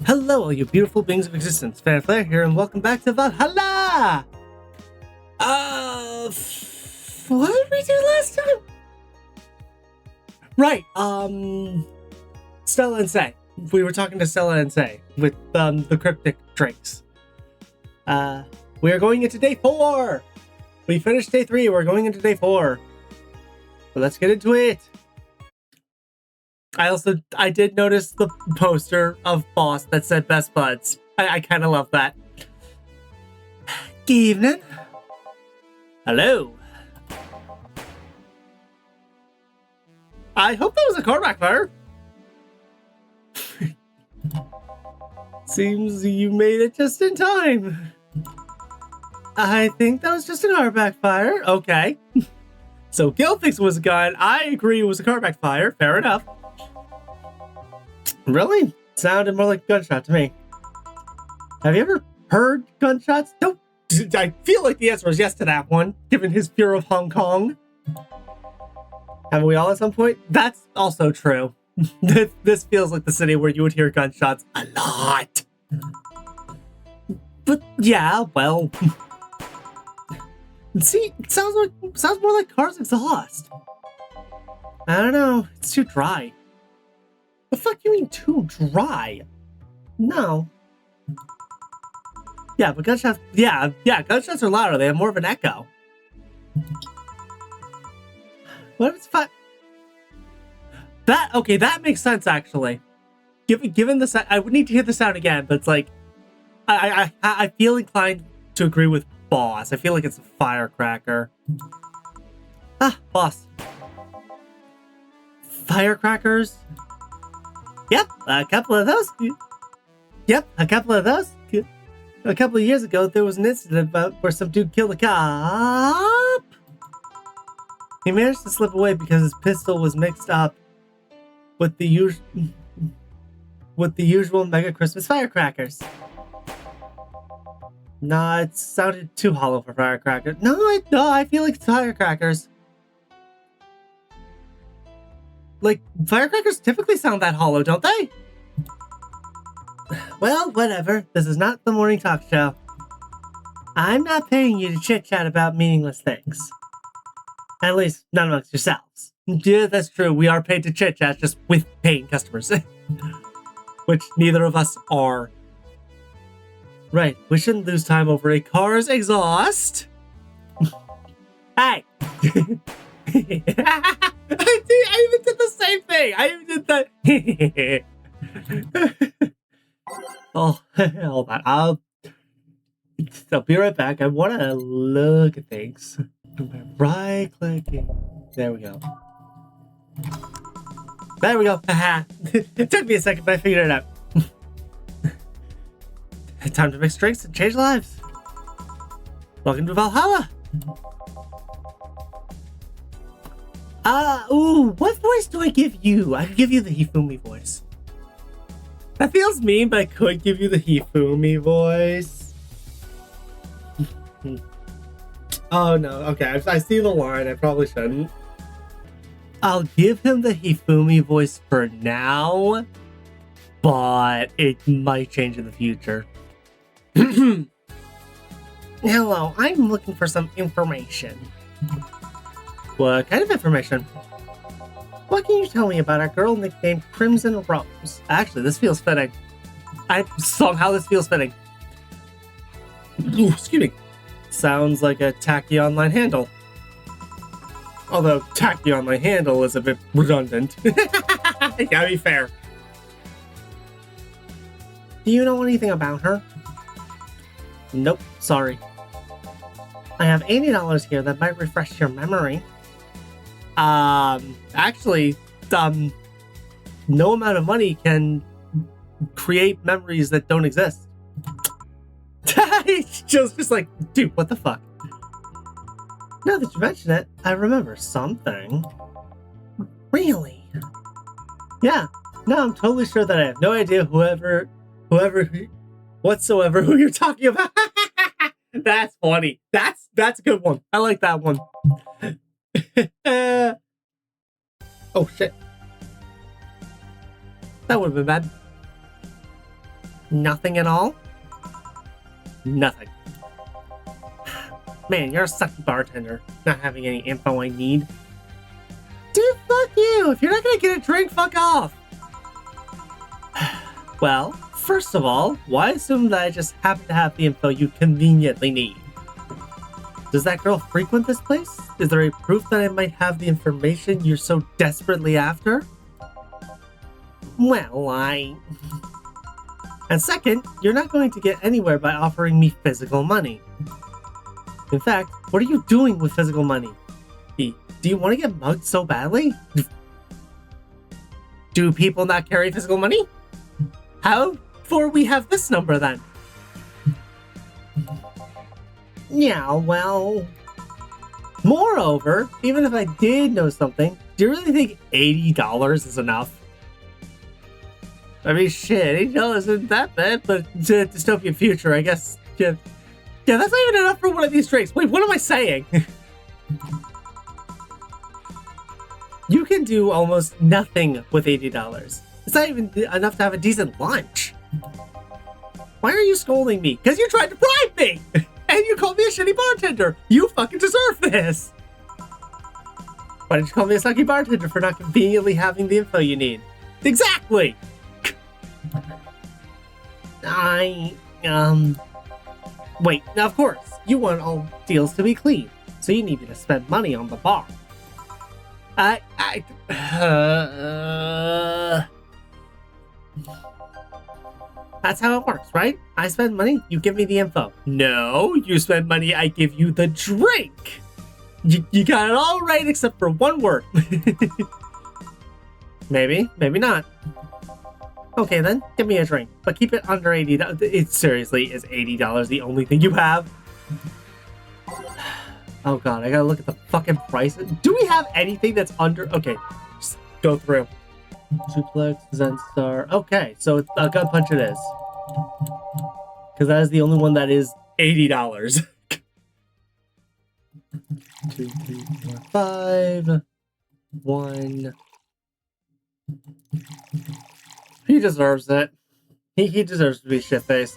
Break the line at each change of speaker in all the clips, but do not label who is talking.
Hello, all you beautiful beings of existence. Fanfare here, and welcome back to Valhalla! What did we do last time? Right, Stella and Say. We were talking to Stella and Say with, the cryptic drinks. We are going into day 4! We finished day 3, we're going into day 4. So let's get into it! I did notice the poster of Boss that said Best Buds. I kind of love that. Good evening. Hello. I hope that was a car backfire. Seems you made it just in time. I think that was just a car backfire. Okay. So Gil thinks it was a gun. I agree it was a car backfire. Fair enough. Really? Sounded more like a gunshot to me. Have you ever heard gunshots? Nope. I feel like the answer is yes to that one, given his fear of Hong Kong. Haven't we all at some point? That's also true. This feels like the city where you would hear gunshots a lot. But yeah, well. See, it sounds more like car's exhaust. I don't know. It's too dry. The fuck you mean too dry? No. Yeah, but gunshots. Yeah, gunshots are louder. They have more of an echo. What if it's fun? That makes sense actually. Given the sound, I would need to hear the sound again, but it's like, I feel inclined to agree with Boss. I feel like it's a firecracker. Ah, Boss. Firecrackers. Yep, a couple of those. Yep, a couple of those. A couple of years ago, there was an incident where some dude killed a cop. He managed to slip away because his pistol was mixed up with the usual mega Christmas firecrackers. Nah, it sounded too hollow for firecrackers. No, I feel like it's firecrackers. Like, firecrackers typically sound that hollow, don't they? Well, whatever. This is not the morning talk show. I'm not paying you to chit-chat about meaningless things. At least, not amongst yourselves. Yeah, that's true. We are paid to chit-chat, just with paying customers. Which neither of us are. Right, we shouldn't lose time over a car's exhaust. Hey! I even did the same thing. I even did that. Oh, hold on. I'll be right back. I want to look at things. Right clicking. There we go. There we go. It took me a second, but I figured it out. Time to mix drinks and change lives. Welcome to Valhalla. What voice do I give you? I could give you the Hifumi voice. That feels mean, but I could give you the Hifumi voice. Oh no, okay, I see the line, I probably shouldn't. I'll give him the Hifumi voice for now, but it might change in the future. Hello, I'm looking for some information. What kind of information? What can you tell me about a girl nicknamed Crimson Rose? Actually, this feels fitting. Somehow this feels fitting. Ooh, excuse me. Sounds like a tacky online handle. Although tacky online handle is a bit redundant. Gotta be fair. Do you know anything about her? Nope, sorry. I have $80 here that might refresh your memory. Actually, no amount of money can create memories that don't exist. just like, dude, what the fuck? Now that you mention it, I remember something. Really? Yeah. No, I'm totally sure that I have no idea whatsoever who you're talking about. That's funny. That's a good one. I like that one. Oh shit. That would have been bad. Nothing at all? Nothing. Man, you're a sucky bartender, not having any info I need. Dude, fuck you! If you're not gonna get a drink, fuck off! Well, first of all, why assume that I just happen to have the info you conveniently need? Does that girl frequent this place? Is there a proof that I might have the information you're so desperately after? Well, And second, you're not going to get anywhere by offering me physical money. In fact, what are you doing with physical money? Do you want to get mugged so badly? Do people not carry physical money? How for we have this number then? Yeah, well... Moreover, even if I did know something, do you really think $80 is enough? I mean, shit, $80 isn't that bad, but to dystopian future, I guess, yeah, that's not even enough for one of these drinks. Wait, what am I saying? You can do almost nothing with $80. It's not even enough to have a decent lunch. Why are you scolding me? Because you tried to bribe me! And you called me a shitty bartender! You fucking deserve this! Why did you call me a sucky bartender for not conveniently having the info you need? Exactly! Wait, now of course, you want all deals to be clean, so you need me to spend money on the bar. That's how it works, right? I spend money, you give me the info. No, you spend money, I give you the drink. You got it all right except for one word. Maybe, maybe not. Okay then, give me a drink, but keep it under $80. It seriously is $80 the only thing you have? Oh god, I gotta look at the fucking price. Do we have anything that's under... Okay, just go through. Suplex, Zen Star. Okay, so a gun punch it is. Because that is the only one that is $80. 2, 3, 4, 5. 1. He deserves it. He deserves to be shit-faced.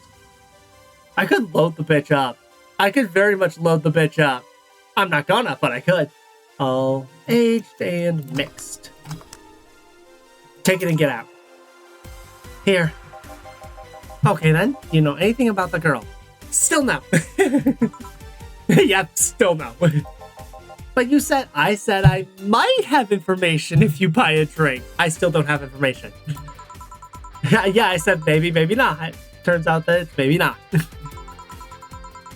I could load the bitch up. I could very much load the bitch up. I'm not gonna, but I could. All aged and mixed. Take it and get out. Here. Okay then, you know anything about the girl? Still no. Yeah, still no. But you said, I said I might have information if you buy a drink. I still don't have information. Yeah, I said maybe, maybe not. Turns out that it's maybe not.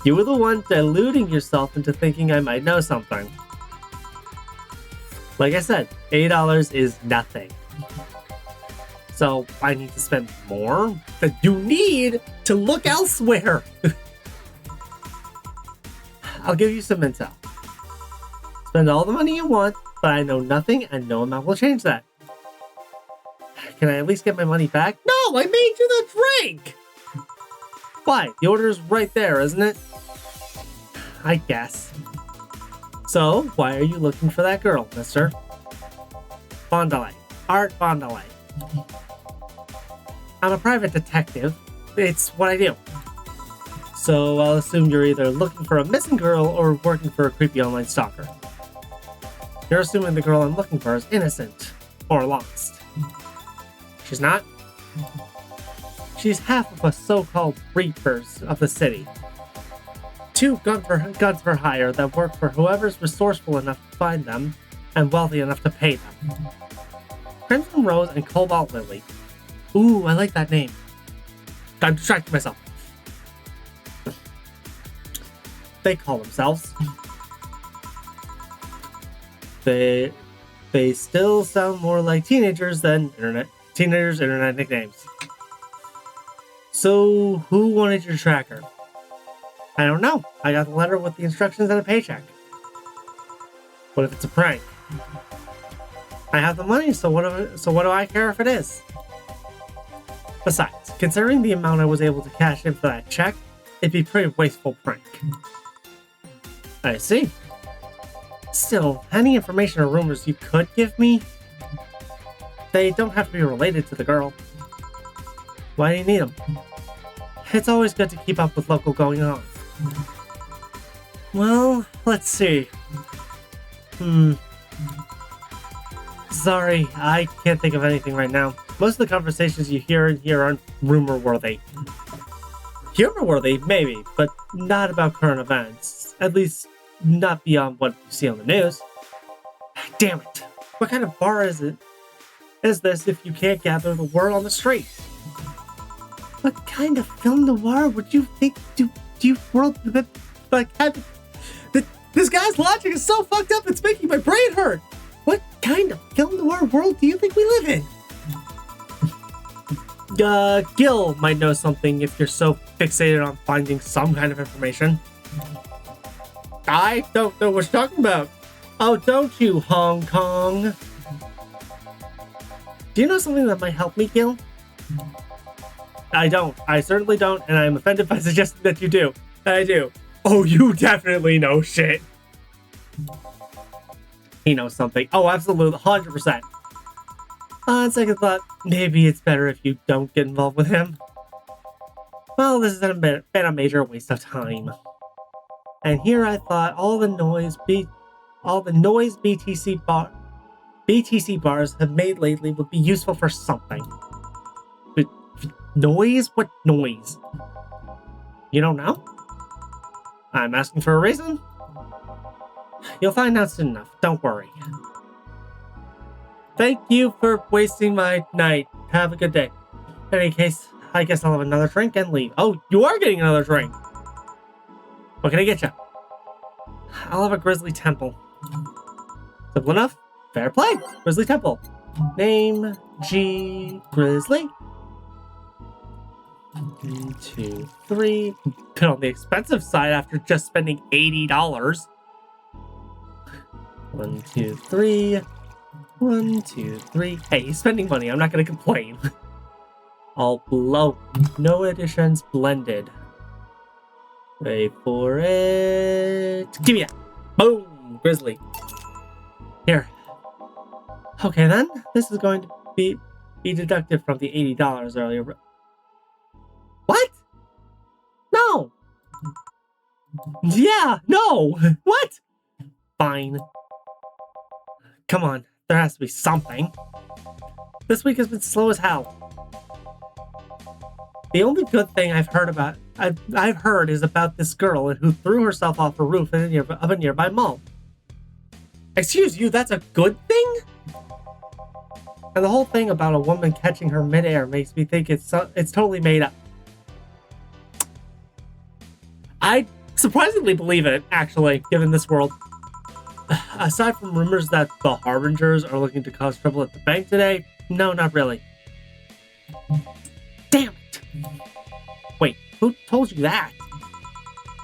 You were the one deluding yourself into thinking I might know something. Like I said, $8 is nothing. So I need to spend more? That you need to look elsewhere. I'll give you some intel. Spend all the money you want, but I know nothing and no amount will change that. Can I at least get my money back? No, I made you the drink! Why? The order's right there, isn't it? I guess. So, why are you looking for that girl, mister? Bondalay. Art Bondalay. I'm a private detective. It's what I do. So, I'll assume you're either looking for a missing girl or working for a creepy online stalker. You're assuming the girl I'm looking for is innocent. Or lost. She's not? She's half of us so-called reapers of the city. 2 guns for hire that work for whoever's resourceful enough to find them and wealthy enough to pay them. Crimson Rose and Cobalt Lily. Ooh, I like that name. I'm distracting myself. They call themselves. They still sound more like teenagers than internet nicknames. So, who wanted your tracker? I don't know. I got the letter with the instructions and a paycheck. What if it's a prank? I have the money, so what do I care if it is? Besides, considering the amount I was able to cash in for that check, it'd be a pretty wasteful prank. I see. Still, any information or rumors you could give me? They don't have to be related to the girl. Why do you need them? It's always good to keep up with local going on. Well, let's see. Sorry, I can't think of anything right now. Most of the conversations you hear in here aren't rumor-worthy. Humor-worthy, maybe, but not about current events. At least, not beyond what you see on the news. Damn it! What kind of bar is this if you can't gather the word on the street? What kind of film noir would you think this guy's logic is so fucked up it's making my brain hurt! What kind of film noir world do you think we live in? Gil might know something if you're so fixated on finding some kind of information. I don't know what you're talking about. Oh, don't you, Hong Kong? Do you know something that might help me, Gil? I don't. I certainly don't, and I'm offended by suggesting that you do. I do. Oh, you definitely know shit. He knows something. Oh, absolutely. 100%. On second thought, maybe it's better if you don't get involved with him. Well, this has been a major waste of time. And here I thought all the noise BTC bars have made lately would be useful for something. But noise? What noise? You don't know? I'm asking for a reason? You'll find out soon enough. Don't worry. Thank you for wasting my night. Have a good day. In any case, I guess I'll have another drink and leave. Oh, you are getting another drink. What can I get you? I'll have a Grizzly Temple. Simple enough? Fair play. Grizzly Temple. Name G Grizzly. 1, 2, 3. Been on the expensive side after just spending $80. 1, 2, 3. 1, 2, 3. Hey, he's spending money. I'm not gonna complain. All below. No additions blended. Wait for it. Give me that. Boom. Grizzly. Here. Okay then. This is going to be deducted from the $80 earlier. What? No. Yeah. No. What? Fine. Come on. There has to be something. This week has been slow as hell. The only good thing I've heard is about this girl who threw herself off a roof of a nearby mall. Excuse you, that's a good thing? And the whole thing about a woman catching her midair makes me think it's totally made up. I surprisingly believe it, actually, given this world. Aside from rumors that the Harbingers are looking to cause trouble at the bank today, no, not really. Damn it! Wait, who told you that?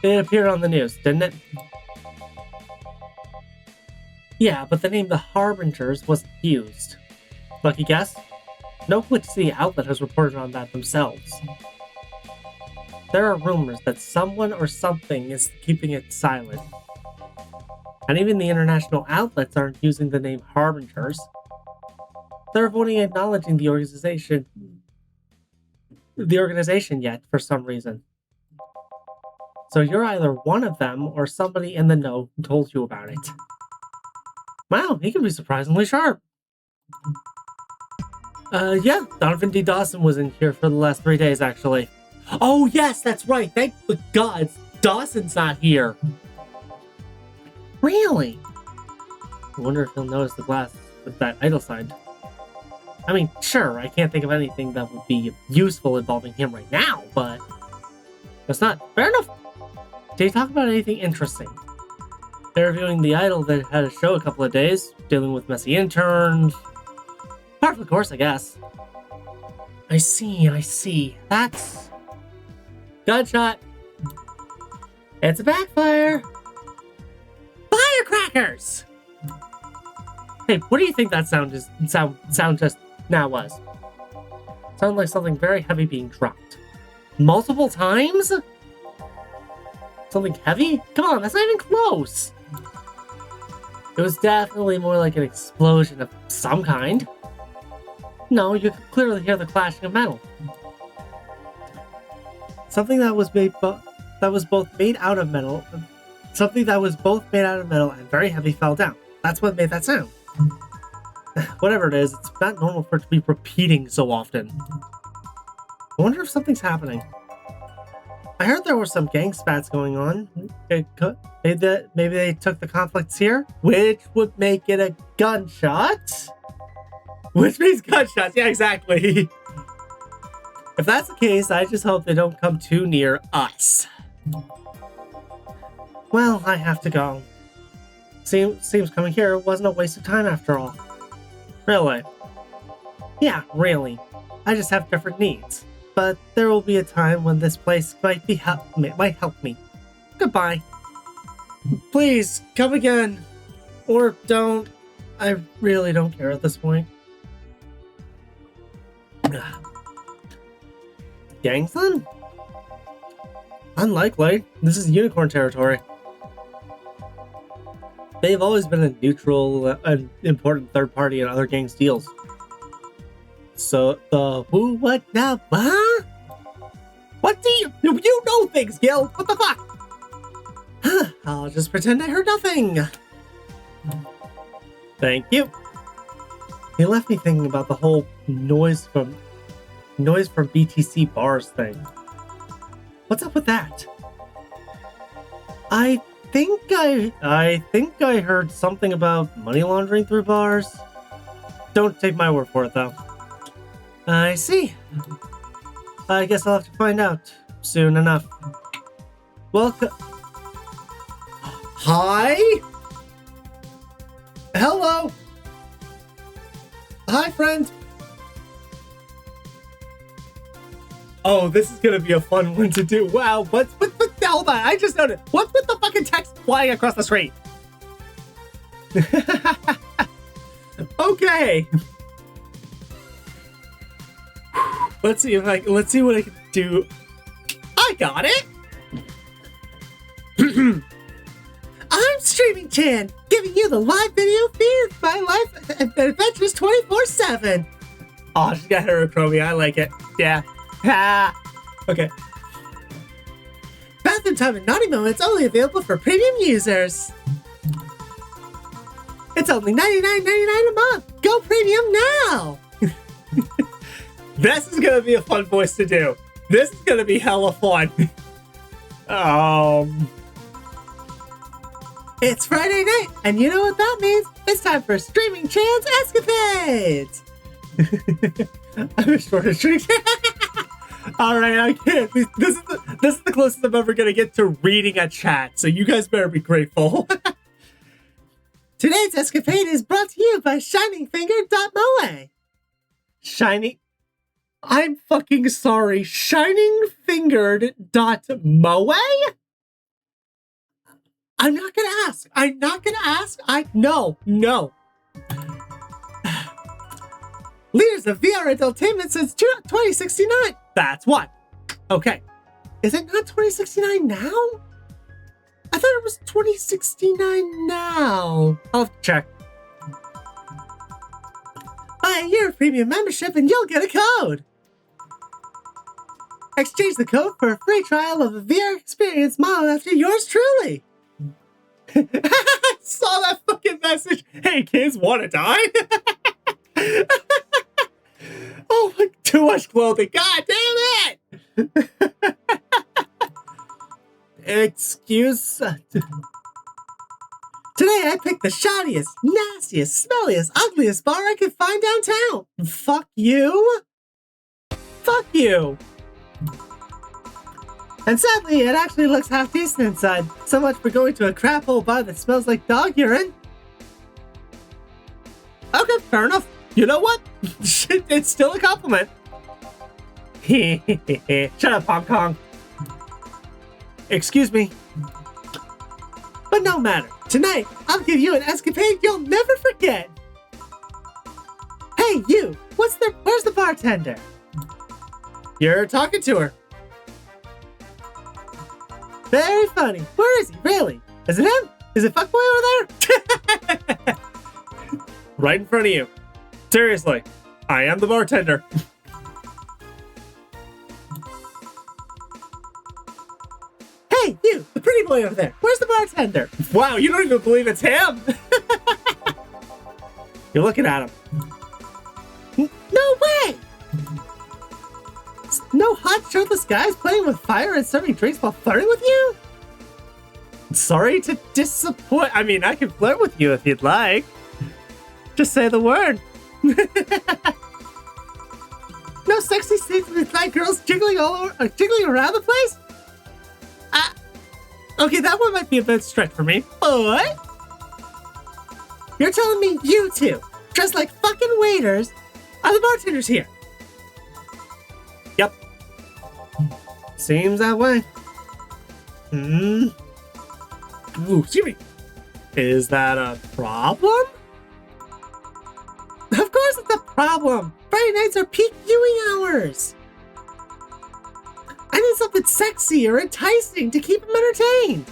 It appeared on the news, didn't it? Yeah, but the name the Harbingers wasn't used. Lucky guess? No Click City outlet has reported on that themselves. There are rumors that someone or something is keeping it silent. And even the international outlets aren't using the name Harbingers. They're avoiding acknowledging the organization yet for some reason. So you're either one of them or somebody in the know who told you about it. Wow, he can be surprisingly sharp. Yeah, Donovan D. Dawson was in here for the last 3 days, actually. Oh, yes, that's right. Thank the gods Dawson's not here. Really? I wonder if he'll notice the glass with that idle sign. I mean, sure, I can't think of anything that would be useful involving him right now, but that's not fair enough. Did he talk about anything interesting? They're reviewing the idol that had a show a couple of days, dealing with messy interns. Part of the course, I guess. I see. That's... Gunshot. It's a backfire. Firecrackers! Hey, what do you think that sound just now was? Sounded like something very heavy being dropped. Multiple times? Something heavy? Come on, that's not even close. It was definitely more like an explosion of some kind. No, you could clearly hear the clashing of metal. Something that was both made out of metal. Something that was both made out of metal and very heavy fell down. That's what made that sound. Whatever it is, it's not normal for it to be repeating so often. I wonder if something's happening. I heard there were some gang spats going on. Maybe they took the conflicts here, which would make it a gunshot. Which means gunshots. Yeah, exactly. If that's the case, I just hope they don't come too near us. Well, I have to go. Seems coming here wasn't a waste of time after all. Really? Yeah, really. I just have different needs. But there will be a time when this place might help me. Goodbye. Please, come again. Or don't. I really don't care at this point. Gangson? Unlikely. This is unicorn territory. They've always been a neutral, an important third party in other gangs' deals. So, the who, what, now, huh? What do you know things, Gil? What the fuck? I'll just pretend I heard nothing. Thank you. He left me thinking about the whole noise from BTC bars thing. What's up with that? I think I heard something about money laundering through bars. Don't take my word for it, though. I see. I guess I'll have to find out soon enough. Welcome. Hi? Hello? Hi, friend. Oh, this is gonna be a fun one to do. Wow, hold on, I just noticed. What's with the fucking text flying across the street? Okay. Let's see what I can do. I got it. I'm Streaming Chan, giving you the live video feed of my life adventures 24/7. Oh, she's got her Chromie. I like it. Yeah. Okay. Bathroom Time and Naughty Moments only available for premium users. It's only $99.99 a month. Go premium now. This is gonna be a fun voice to do. This is gonna be hella fun. It's Friday night, and you know what that means? It's time for Streaming Chan's Escapades. I'm a short of stream. All right, I can't. This is the closest I'm ever gonna get to reading a chat. So you guys better be grateful. Today's escapade is brought to you by ShiningFinger.moe. I'm fucking sorry. ShiningFingered.moe? I'm not gonna ask. No. Leaders of VR entertainment since 2069. That's what. Okay. Is it not 2069 now? I thought it was 2069 now. I'll check. Buy a year of premium membership and you'll get a code. Exchange the code for a free trial of the VR experience modeled after yours truly. I saw that fucking message. Hey kids, wanna die? Oh my, too much clothing. God damn it! Excuse. Today I picked the shoddiest, nastiest, smelliest, ugliest bar I could find downtown. Fuck you. Fuck you. And sadly, it actually looks half decent inside. So much for going to a crap hole bar that smells like dog urine. Okay, fair enough. You know what? It's still a compliment. Shut up, Hong Kong. Excuse me. But no matter. Tonight, I'll give you an escapade you'll never forget. Hey, you. Where's the bartender? You're talking to her. Very funny. Where is he, really? Is it him? Is it fuckboy over there? Right in front of you. Seriously, I am the bartender. Hey, you, the pretty boy over there. Where's the bartender? Wow, you don't even believe it's him. You're looking at him. No way! No hot shirtless guys playing with fire and serving drinks while flirting with you? Sorry to disappoint. I mean, I can flirt with you if you'd like. Just say the word. No sexy scenes with like girls jiggling jiggling around the place? Okay, that one might be a bit stretch for me. But you're telling me you two, dressed like fucking waiters, are the bartenders here? Yep. Seems that way. Ooh, excuse me. Is that a problem? Of course it's a problem. Friday nights are peak viewing hours. I need something sexy or enticing to keep him entertained.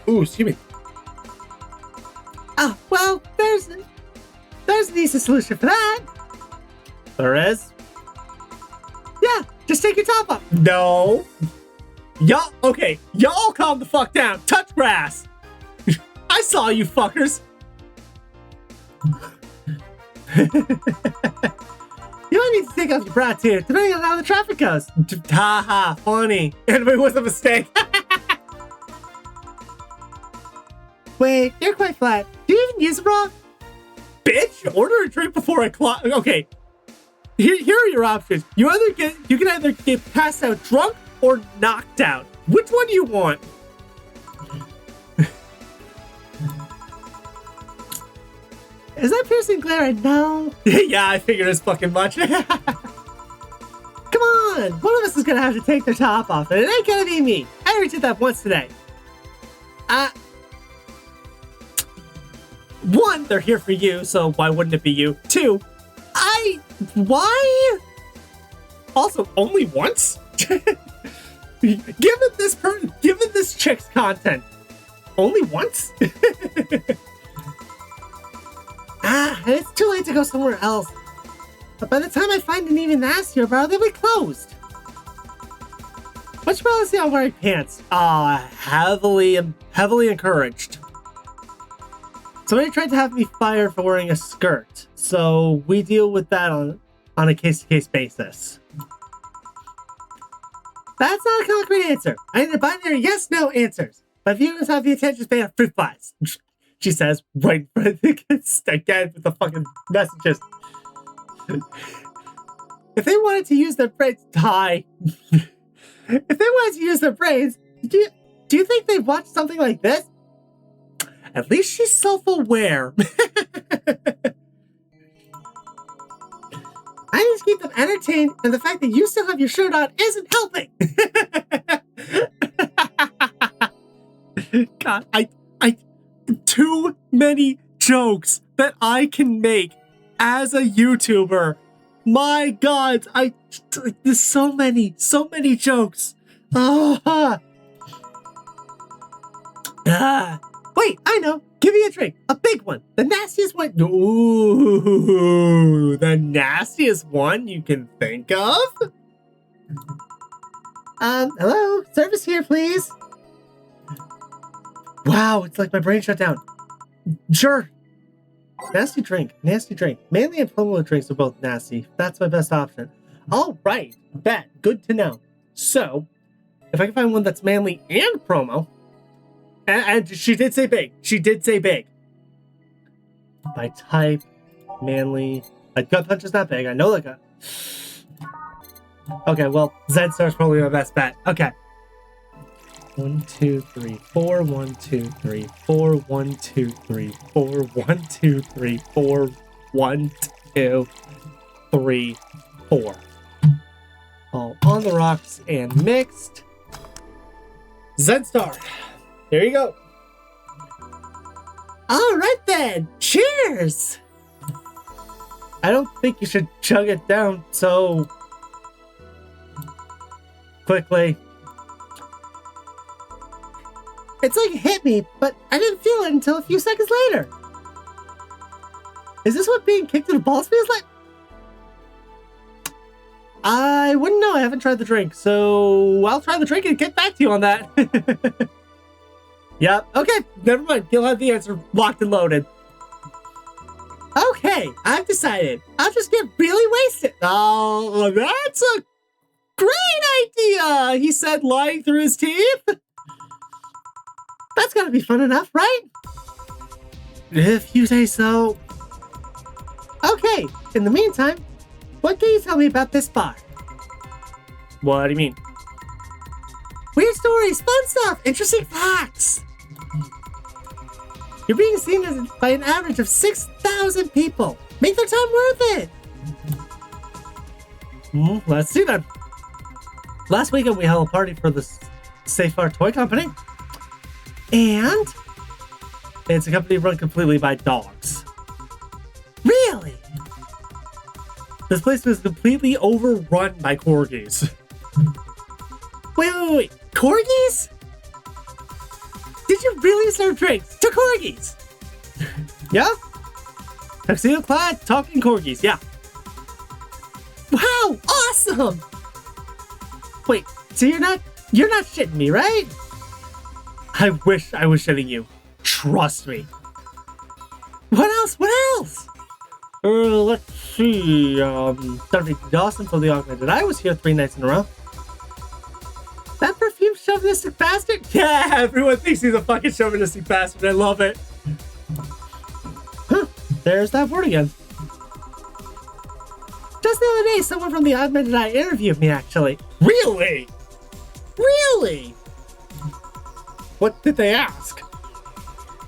Ooh, excuse me. Oh, well, there's an easy solution for that. There is? Yeah, just take your top off. No. Y'all calm the fuck down. Touch grass. I saw you fuckers. You might need to take off your bra too, depending on how the traffic goes. Haha, funny. And it was a mistake. Wait, you're quite flat. Do you even use a bra? Bitch, order a drink before I clock. Okay, here are your options. You can either get passed out drunk or knocked out. Which one do you want? Is that piercing glare? No. Yeah, I figured as fucking much. Come on, one of us is gonna have to take their top off, and it ain't gonna be me. I already did that once today. One, they're here for you, so why wouldn't it be you? Two, why? Also, only once? Given this chick's content, only once? It's too late to go somewhere else. But by the time I find an even nastier bar, they'll be closed. What's policy on wearing pants? Heavily encouraged. Somebody tried to have me fired for wearing a skirt, so we deal with that on a case-to-case basis. That's not a concrete answer. I need a binary yes-no answers. My viewers have the attention span of fruit flies. She says, right in front of the kids again with the fucking messages. If they wanted to use their brains, do you think they'd watch something like this? At least she's self-aware. I need to keep them entertained, and the fact that you still have your shirt on isn't helping. God, too many jokes that I can make as a YouTuber. My God, there's so many jokes. Wait, I know. Give me a drink. A big one. The nastiest one. Ooh, the nastiest one you can think of? Hello? Service here, please. Wow, it's like my brain shut down. Sure. Nasty drink. Manly and promo drinks are both nasty. That's my best option. All right. Bet. Good to know. So, if I can find one that's manly and promo, and she did say big. By type, manly. Gut punch is not big. I know that. Okay, well, Zed Star's probably my best bet. Okay. 1, 2, 3, 4. 1, 2, 3, 4. 1, 2, 3, 4. 1, 2, 3, 4. 1, 2, 3, 4. All on the rocks and mixed. Zed Star. There you go. All right then. Cheers. I don't think you should chug it down so quickly. It's like it hit me, but I didn't feel it until a few seconds later. Is this what being kicked in the balls feels like? I wouldn't know. I haven't tried the drink, so I'll try the drink and get back to you on that. Yep. Okay. Never mind. You'll have the answer locked and loaded. Okay. I've decided. I'll just get really wasted. Oh, that's a great idea. He said, lying through his teeth. That's gotta be fun enough, right? If you say so. Okay. In the meantime, what can you tell me about this bar? What do you mean? Weird stories, fun stuff, interesting facts. You're being seen by an average of 6,000 people. Make their time worth it. Let's see then. Last weekend we held a party for the Safe Art Toy Company. And it's a company run completely by dogs. Really? This place was completely overrun by corgis. Wait. Corgis? Did you really serve drinks to corgis? Yeah? Tuxedo clad, talking corgis, yeah. Wow, awesome! Wait, so you're not shitting me, right? I wish I was shitting you. Trust me. What else? Let's see. Dr. Dawson from the Augmented. I was here 3 nights in a row. That perfume chauvinistic bastard? Yeah, everyone thinks he's a fucking chauvinistic bastard. I love it. Huh, there's that word again. Just the other day, someone from the Augmented Eye interviewed me, actually. Really? What did they ask?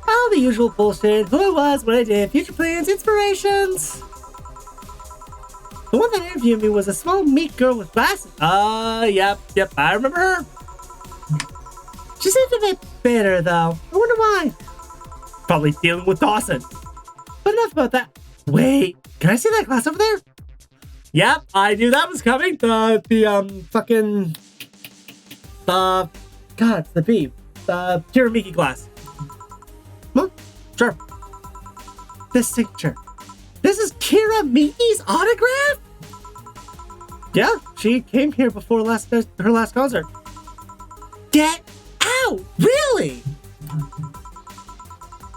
Oh, the usual bullshit. Who I was, what I did, future plans, inspirations. The one that interviewed me was a small, meek girl with glasses. Yep, I remember her. She seemed a bit bitter, though. I wonder why. Probably dealing with Dawson. But enough about that. Wait, can I see that glass over there? Yep, I knew that was coming. God, it's the B. The Kiramiki glass. Huh? Sure. This signature. This is Kira Miki's autograph? Yeah, she came here before her last concert. Get out! Really? Is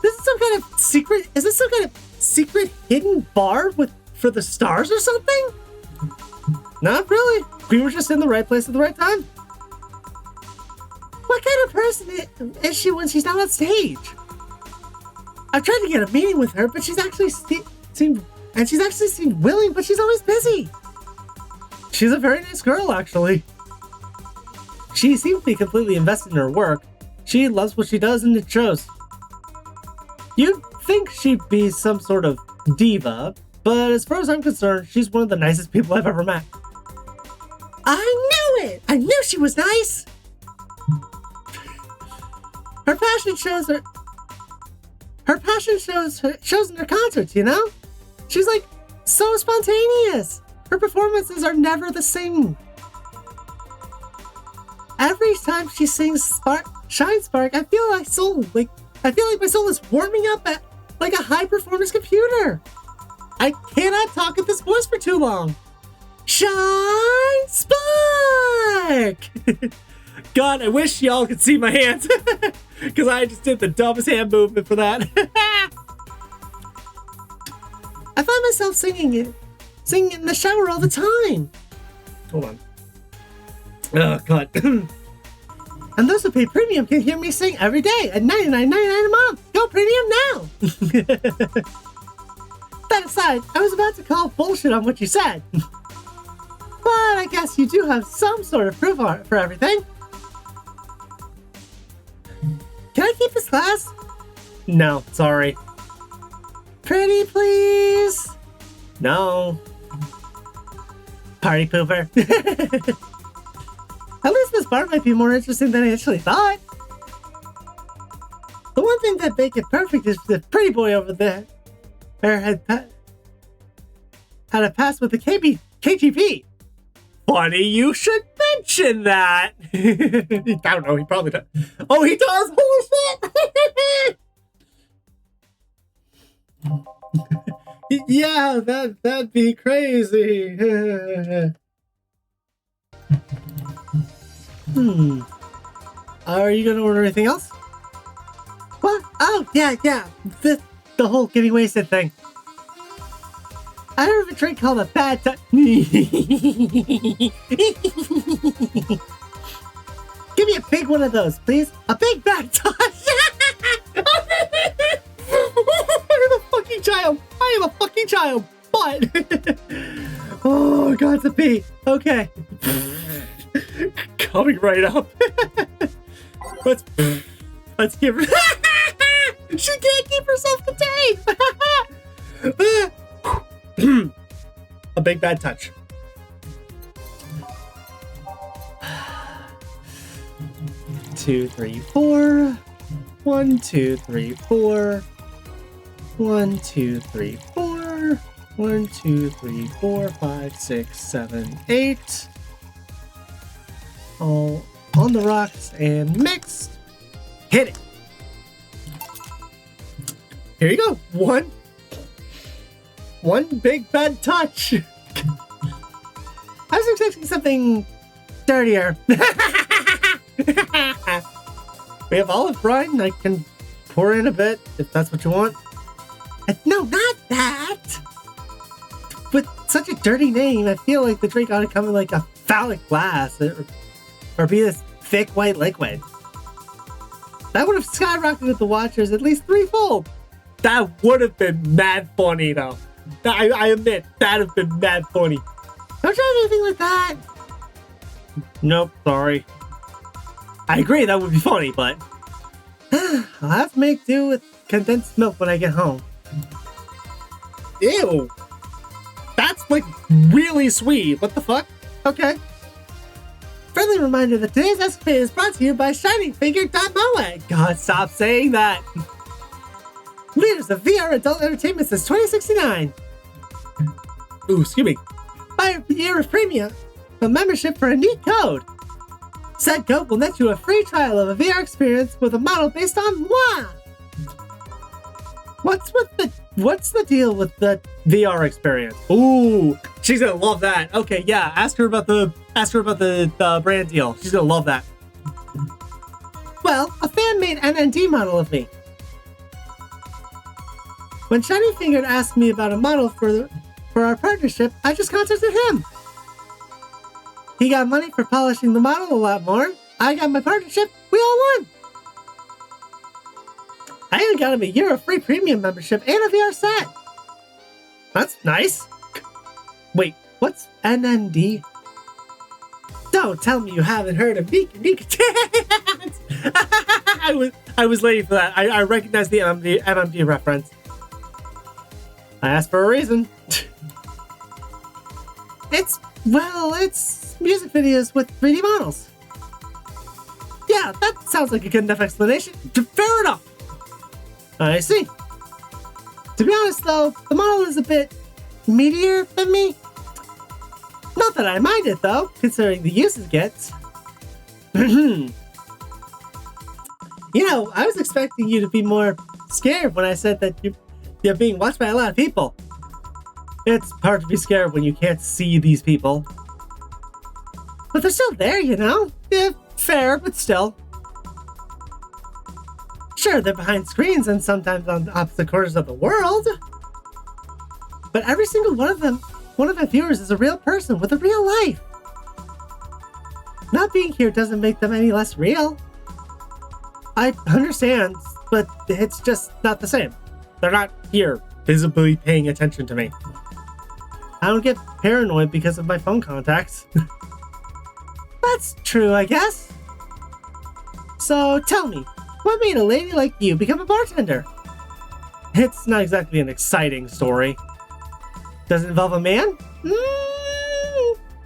this some kind of secret hidden bar for the stars or something? Not really. We were just in the right place at the right time. What kind of person is she when she's not on stage? I've tried to get a meeting with her, but she's actually seemed willing, but she's always busy. She's a very nice girl, actually. She seems to be completely invested in her work. She loves what she does, and it shows. You'd think she'd be some sort of diva, but as far as I'm concerned, she's one of the nicest people I've ever met. I knew it! I knew she was nice! Her passion shows in her concerts, you know? She's like so spontaneous. Her performances are never the same. Every time she sings Shine Spark, I feel like my soul is warming up at like a high performance computer. I cannot talk at this voice for too long. Shine Spark! God, I wish y'all could see my hands. Because I just did the dumbest hand movement for that. I find myself singing in the shower all the time. Hold on. Oh, God. And those who pay premium can hear me sing every day at $99.99 a month. Go premium now. That aside, I was about to call bullshit on what you said. But I guess you do have some sort of proof for everything. Can I keep this glass? No, sorry. Pretty please? No. Party pooper. At least this bar might be more interesting than I initially thought. The one thing that make it perfect is the pretty boy over there had a pass with the KGP. Funny you should mention that. I don't know, he probably does. Oh, he does? Holy shit! Yeah, that'd be crazy. Are you gonna order anything else? What? Oh, yeah. The whole getting wasted thing. I don't have a drink called a bad touch. Give me a big one of those, please. A big bad touch. I am a fucking child. But oh, God, it's a pee. Okay. Coming right up. Let's give her. She can't keep herself contained. A big bad touch. Two, three, four. 1, 2, 3, 4. 1, 2, 3, 4. 1, 2, 3, 4, 5, 6, 7, 8. All on the rocks and mixed. Hit it. Here you go. One big bad touch. I was expecting something dirtier. We have olive brine. I can pour in a bit if that's what you want. No, not that. With such a dirty name, I feel like the drink ought to come in like a phallic glass or be this thick white liquid. That would have skyrocketed the watchers at least threefold. That would have been mad funny, though. I admit, that would have been mad funny. Don't try anything like that. Nope, sorry. I agree, that would be funny, but I'll have to make do with condensed milk when I get home. Ew. That's like really sweet. What the fuck? Okay. Friendly reminder that today's escapade is brought to you by ShiningFinger.moe. God, stop saying that. Leaders of VR adult entertainment since 2069. Ooh, excuse me. Buy a year of premium, a membership for a neat code. Said code will net you a free trial of a VR experience with a model based on moi. What's the deal with the VR experience? Ooh, she's gonna love that. Okay, yeah, ask her about the brand deal. She's gonna love that. Well, a fan made NND model of me. When Shiny Fingered asked me about a model for our partnership, I just contacted him. He got money for polishing the model a lot more. I got my partnership. We all won. I even got him a year of free premium membership and a VR set. That's nice. Wait, what's NND? Don't tell me you haven't heard of Nika Dance. I was waiting for that. I recognize the MMD reference. I asked for a reason. It's music videos with 3D models. Yeah, that sounds like a good enough explanation. Fair enough. I see. To be honest, though, the model is a bit meatier than me. Not that I mind it, though, considering the use it gets. You know, I was expecting you to be more scared when I said that you're being watched by a lot of people. It's hard to be scared when you can't see these people. But they're still there, you know? Yeah, fair, but still. Sure, they're behind screens and sometimes on opposite corners of the world. But every single one of my viewers is a real person with a real life. Not being here doesn't make them any less real. I understand, but it's just not the same. They're not here, visibly paying attention to me. I don't get paranoid because of my phone contacts. That's true, I guess. So tell me, what made a lady like you become a bartender? It's not exactly an exciting story. Does it involve a man?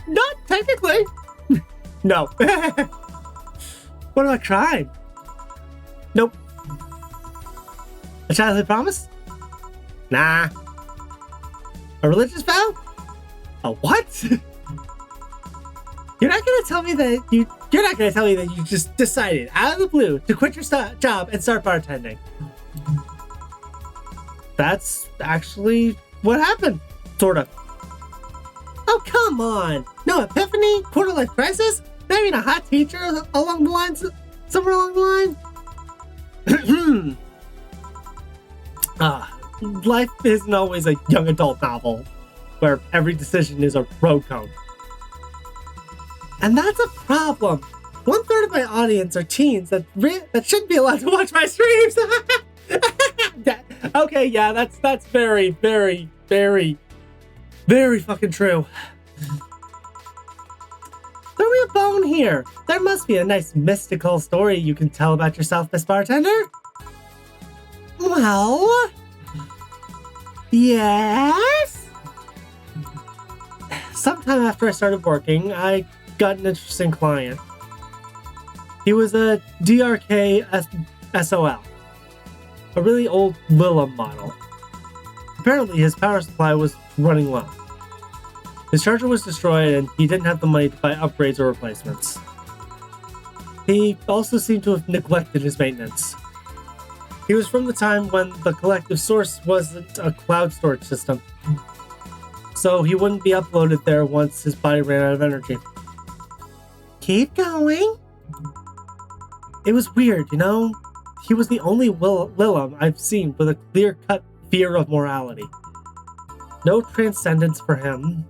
Not technically. No. What about crime? Nope. A childhood promise? Nah. A religious vow? A what? You're not gonna tell me that you just decided out of the blue to quit your job and start bartending. That's actually what happened, sort of. Oh, come on! No epiphany? Quarter-life crisis? Maybe a hot teacher along the lines, somewhere along the line? Life isn't always a young adult novel where every decision is a road cone. And that's a problem. 1/3 of my audience are teens that shouldn't be allowed to watch my streams. Okay, yeah, that's very, very, very, very fucking true. Throw me a bone here. There must be a nice mystical story you can tell about yourself, Miss Bartender. Well, yes. Sometime after I started working, I got an interesting client. He was a DRK SOL, a really old Lilum model. Apparently his power supply was running low. His charger was destroyed and he didn't have the money to buy upgrades or replacements. He also seemed to have neglected his maintenance. He was from the time when the collective source wasn't a cloud storage system, so he wouldn't be uploaded there once his body ran out of energy. Keep going. It was weird, you know? He was the only Lilum I've seen with a clear-cut fear of morality. No transcendence for him.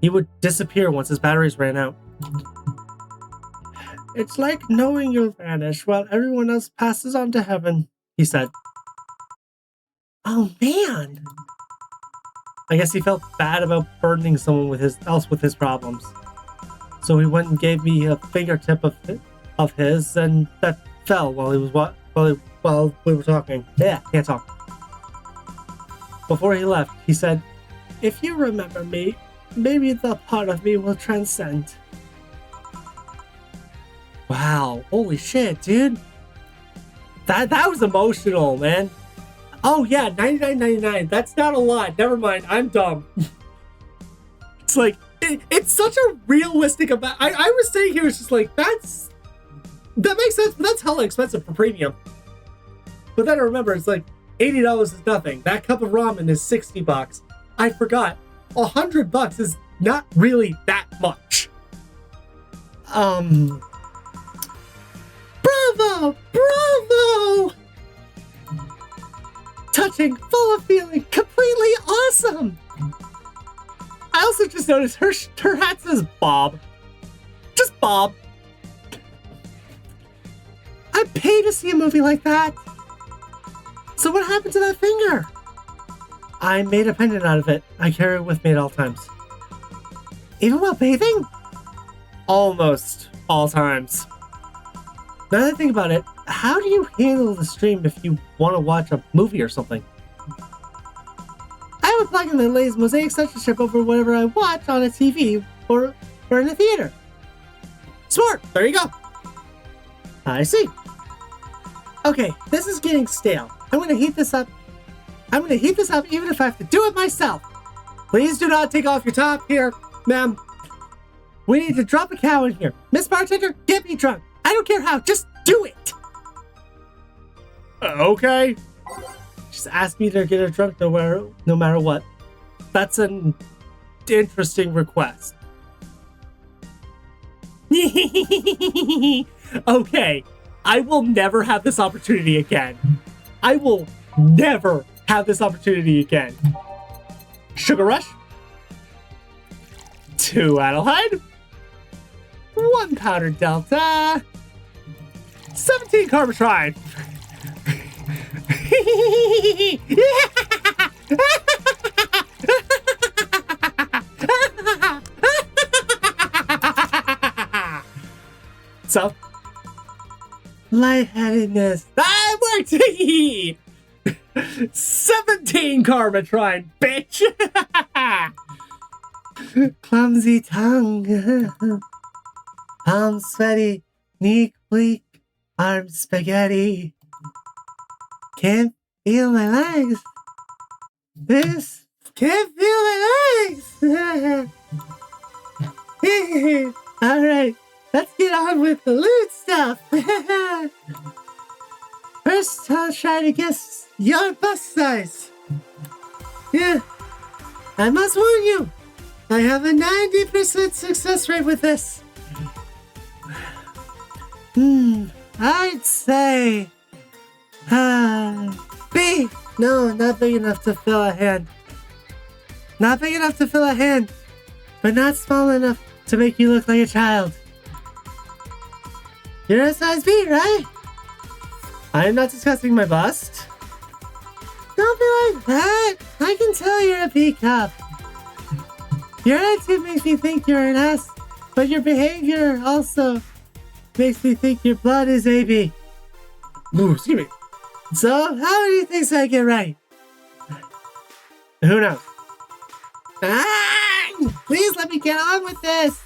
He would disappear once his batteries ran out. It's like knowing you'll vanish while everyone else passes on to heaven, he said. Oh man! I guess he felt bad about burdening someone else with his problems. So he went and gave me a fingertip of his, and that fell while we were talking. Yeah, can't talk. Before he left, he said, "If you remember me, maybe the part of me will transcend." Wow, holy shit, dude. That was emotional, man. Oh yeah, $99.99. That's not a lot. Never mind, I'm dumb. It's like, it's such a realistic amount. I was sitting here, it's just like, that makes sense, but that's hella expensive for premium. But then I remember, it's like, $80 is nothing. That cup of ramen is $60. I forgot. $100 is not really that much. Bravo! Bravo! Touching, full of feeling, completely awesome! I also just noticed her hat says Bob. Just Bob. I'd pay to see a movie like that. So what happened to that finger? I made a pendant out of it. I carry it with me at all times. Even while bathing? Almost all times. Now that I think about it, how do you handle the stream if you want to watch a movie or something? I have a plugin that lays mosaic censorship over whatever I watch on a TV or in a theater. Smart! There you go. I see. Okay, this is getting stale. I'm gonna heat this up. Even if I have to do it myself. Please do not take off your top here, ma'am. We need to drop a cow in here. Miss Bartender, get me drunk. I don't care how, just do it! Okay. Just ask me to get her drunk no matter what. That's an interesting request. Okay, I will never have this opportunity again. I will never have this opportunity again. Sugar Rush. 2 Adelhyde. 1 Powdered Delta. 17 Karmotrine. So, lightheadedness. I worked. 17 Karmotrine, bitch. Clumsy tongue. Palms sweaty. Knee weak. Arms spaghetti. Can't feel my legs. This can't feel my legs. Alright, let's get on with the loot stuff. First, I'll try to guess your bust size. Yeah, I must warn you, I have a 90% success rate with this. I'd say... B. No, not big enough to fill a hand. Not big enough to fill a hand, but not small enough to make you look like a child. You're a size B, right? I'm not discussing my bust. Don't be like that. I can tell you're a B cup. Your attitude makes me think you're an S, but your behavior also makes me think your blood is AB. Ooh, excuse me. So, how many things I get right? Who knows? Please let me get on with this.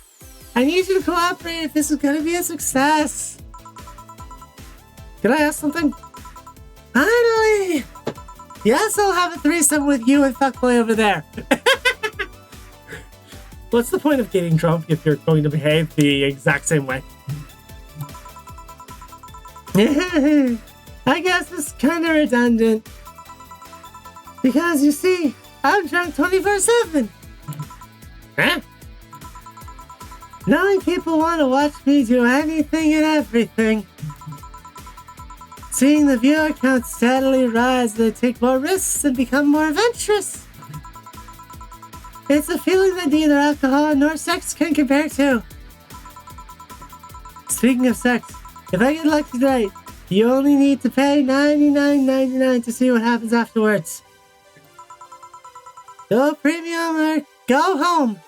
I need you to cooperate if this is going to be a success. Can I ask something? Finally! Yes, I'll have a threesome with you and fuckboy over there. What's the point of getting drunk if you're going to behave the exact same way? I guess it's kind of redundant. Because you see, I'm drunk 24/7. Huh? Knowing people want to watch me do anything and everything. Seeing the viewer count steadily rise as they take more risks and become more adventurous. It's a feeling that neither alcohol nor sex can compare to. Speaking of sex, if I get lucky tonight, you only need to pay $99.99 to see what happens afterwards. Go premium or go home.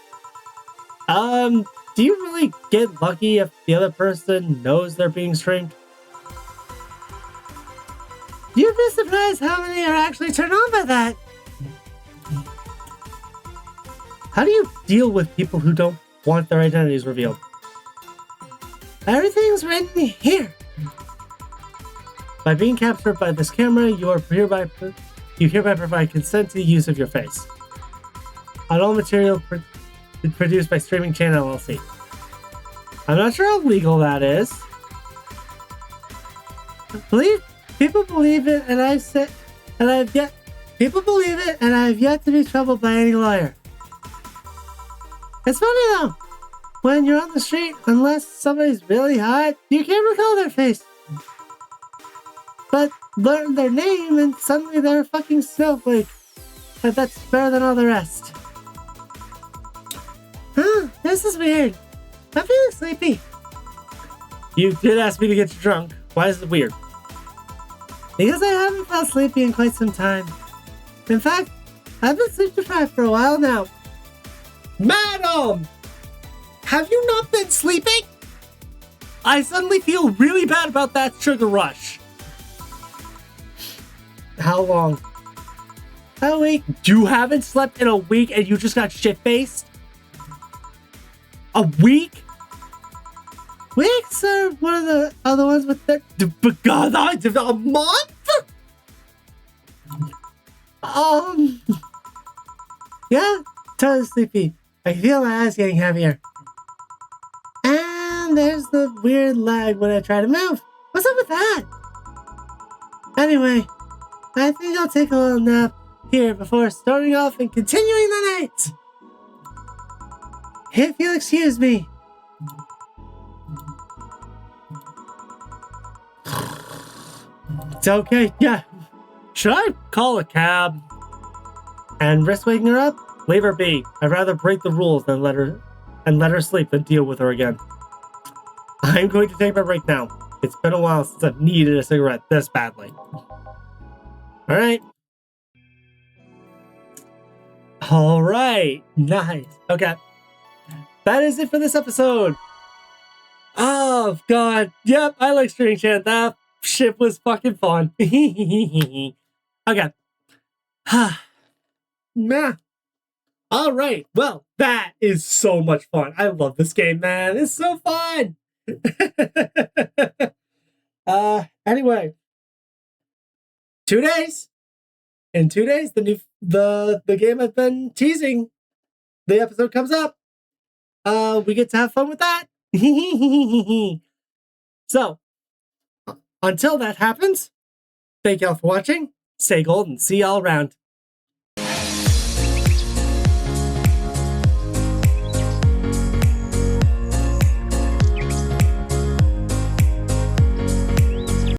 Do you really get lucky if the other person knows they're being streamed? You'd be surprised how many are actually turned on by that. How do you deal with people who don't want their identities revealed? Everything's written here. By being captured by this camera, you hereby provide consent to the use of your face. On all material produced by Streaming Channel LLC. I'm not sure how legal that is. People believe it, and people believe it, and I've yet to be troubled by any lawyer. It's funny though, when you're on the street, unless somebody's really hot, you can't recall their face. But learn their name, and suddenly they're a fucking snowflake. And that's better than all the rest. This is weird. I'm feeling sleepy. You did ask me to get you drunk. Why is it weird? Because I haven't felt sleepy in quite some time. In fact, I've been sleep deprived for a while now. Madam! Have you not been sleeping? I suddenly feel really bad about that sugar rush. How long? A week. You haven't slept in a week and you just got shit-faced? A week? Weeks are one of the other ones with the... God, a month? Yeah, totally sleepy. I feel my eyes getting heavier. And there's the weird lag when I try to move. What's up with that? Anyway, I think I'll take a little nap here before starting off and continuing the night. If you'll excuse me. It's okay, yeah. Should I call a cab and risk waking her up? Leave her be. I'd rather break the rules than let her sleep than deal with her again. I'm going to take my break now. It's been a while since I've needed a cigarette this badly. Alright. Alright. Nice. Okay. That is it for this episode. Oh, God. Yep, I like Streaming Channel. That shit was fucking fun. Okay. Man. All right. Well, that is so much fun. I love this game, man. It's so fun. Anyway. 2 days. In 2 days, the game I've been teasing, the episode comes up. We get to have fun with that. So, until that happens, thank y'all for watching. Stay gold and see y'all around.